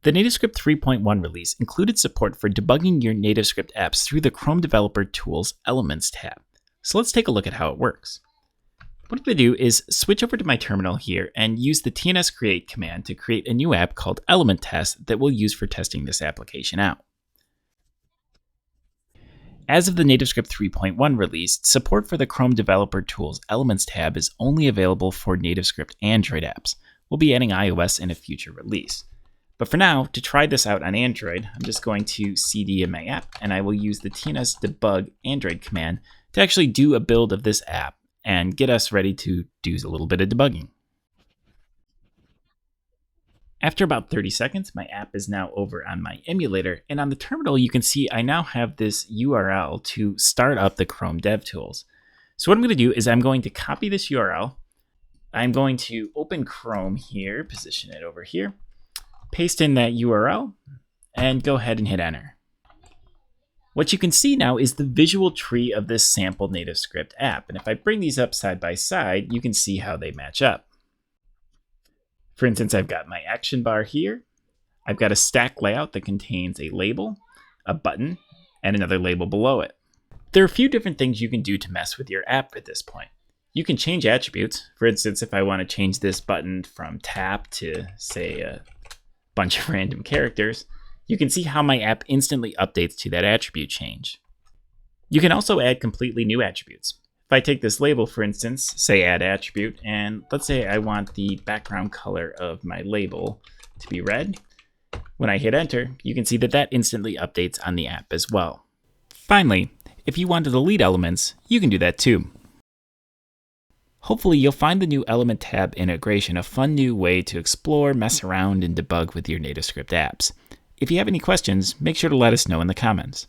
The NativeScript 3.1 release included support for debugging your NativeScript apps through the Chrome Developer Tools Elements tab. So let's take a look at how it works. What I'm going to do is switch over to my terminal here and use the tnscreate command to create a new app called Element Test that we'll use for testing this application out. As of the NativeScript 3.1 release, support for the Chrome Developer Tools Elements tab is only available for NativeScript Android apps. We'll be adding iOS in a future release. But for now, to try this out on Android, I'm just going to cd in my app, and I will use the debug Android command to actually do a build of this app and get us ready to do a little bit of debugging. After about 30 seconds, my app is now over on my emulator, and on the terminal you can see I now have this URL to start up the Chrome DevTools. So what I'm going to do is I'm going to copy this URL. I'm going to open Chrome here, position it over here, paste in that URL, and go ahead and hit enter. What you can see now is the visual tree of this sample NativeScript app, and if I bring these up side by side, you can see how they match up. For instance, I've got my action bar here. I've got a stack layout that contains a label, a button, and another label below it. There are a few different things you can do to mess with your app at this point. You can change attributes. For instance, if I want to change this button from tap to, say, a bunch of random characters, you can see how my app instantly updates to that attribute change. You can also add completely new attributes. If I take this label, for instance, say add attribute, and let's say I want the background color of my label to be red, when I hit enter, you can see that that instantly updates on the app as well. Finally, if you want to delete elements, you can do that too. Hopefully you'll find the new Element tab integration a fun new way to explore, mess around, and debug with your NativeScript apps. If you have any questions, make sure to let us know in the comments.